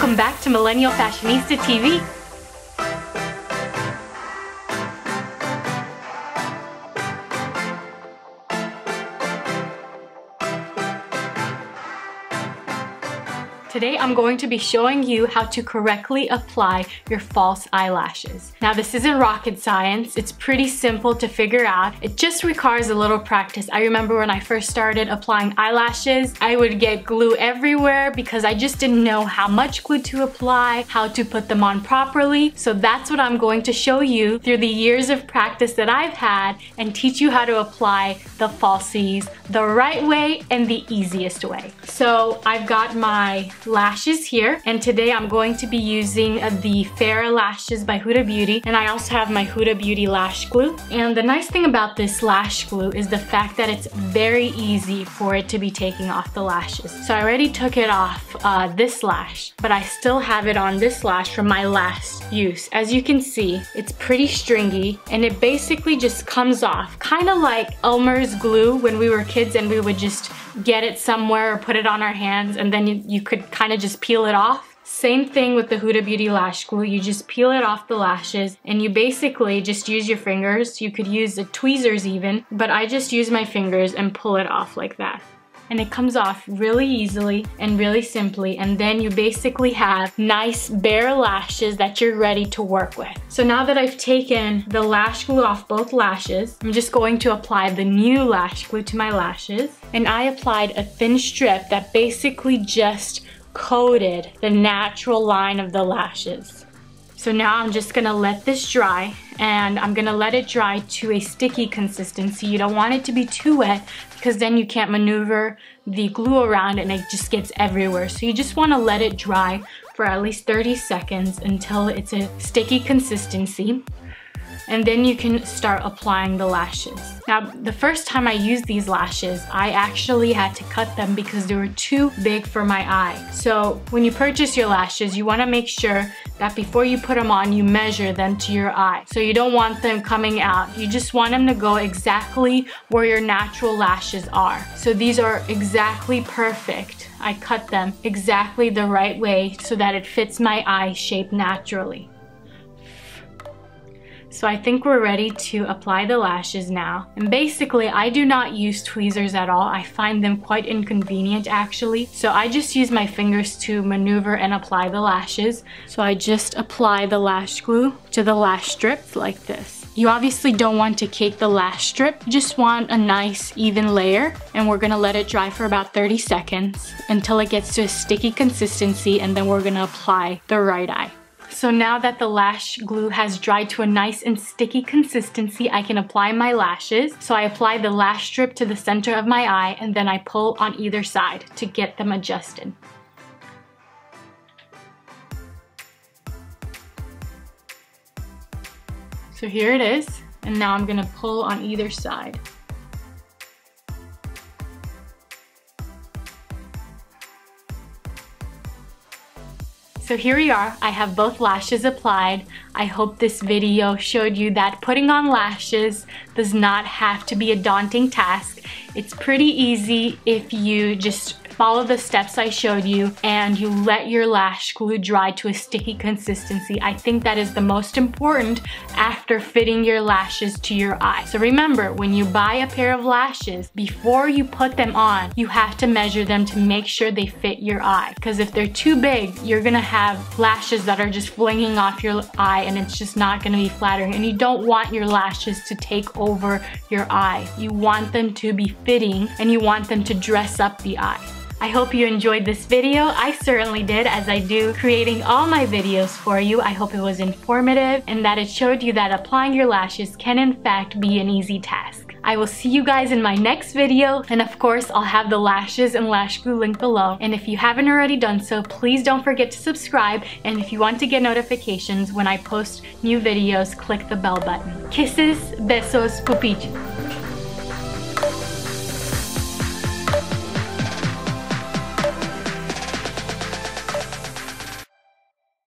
welcome back to Millennial Fashionista TV. Today I'm going to be showing you how to correctly apply your false eyelashes. Now this isn't rocket science, it's pretty simple to figure out. It just requires a little practice. I remember when I first started applying eyelashes, I would get glue everywhere because I just didn't know how much glue to apply, how to put them on properly. So that's what I'm going to show you through the years of practice that I've had and teach you how to apply the falsies the right way and the easiest way. So I've got my lashes here, and today I'm going to be using the Fair Lashes by Huda Beauty, and I also have my Huda Beauty lash glue. And the nice thing about this lash glue is the fact that it's very easy for it to be taking off the lashes. So I already took it off this lash, but I still have it on this lash from my last use. As you can see, it's pretty stringy and it basically just comes off, kind of like Elmer's glue when we were kids and we would just get it somewhere or put it on our hands and then you could kind of just peel it off. Same thing with the Huda Beauty lash glue. You just peel it off the lashes and you basically just use your fingers. You could use the tweezers even, but I just use my fingers and pull it off like that. And it comes off really easily and really simply, and then you basically have nice bare lashes that you're ready to work with. So now that I've taken the lash glue off both lashes, I'm just going to apply the new lash glue to my lashes. And I applied a thin strip that basically just coated the natural line of the lashes. So now I'm just gonna let this dry, and I'm gonna let it dry to a sticky consistency. You don't want it to be too wet because then you can't maneuver the glue around and it just gets everywhere. So you just wanna let it dry for at least 30 seconds until it's a sticky consistency. And then you can start applying the lashes. Now, the first time I used these lashes, I actually had to cut them because they were too big for my eye. So when you purchase your lashes, you want to make sure that before you put them on, you measure them to your eye. So you don't want them coming out. You just want them to go exactly where your natural lashes are. So these are exactly perfect. I cut them exactly the right way so that it fits my eye shape naturally. So I think we're ready to apply the lashes now. And basically, I do not use tweezers at all. I find them quite inconvenient actually. So I just use my fingers to maneuver and apply the lashes. So I just apply the lash glue to the lash strip like this. You obviously don't want to cake the lash strip, you just want a nice even layer, and we're gonna let it dry for about 30 seconds until it gets to a sticky consistency, and then we're gonna apply the right eye. So now that the lash glue has dried to a nice and sticky consistency, I can apply my lashes. So I apply the lash strip to the center of my eye and then I pull on either side to get them adjusted. So here it is, and now I'm gonna pull on either side. So here we are, I have both lashes applied. I hope this video showed you that putting on lashes does not have to be a daunting task. It's pretty easy if you just follow the steps I showed you and you let your lash glue dry to a sticky consistency. I think that is the most important after fitting your lashes to your eye. So remember, when you buy a pair of lashes, before you put them on, you have to measure them to make sure they fit your eye. Because if they're too big, you're gonna have lashes that are just flinging off your eye and it's just not gonna be flattering. And you don't want your lashes to take over your eye. You want them to be fitting and you want them to dress up the eye. I hope you enjoyed this video. I certainly did, as I do creating all my videos for you. I hope it was informative and that it showed you that applying your lashes can in fact be an easy task. I will see you guys in my next video, and of course I'll have the lashes and lash glue link below. And if you haven't already done so, please don't forget to subscribe, and if you want to get notifications when I post new videos, click the bell button. Kisses, besos, pupichos.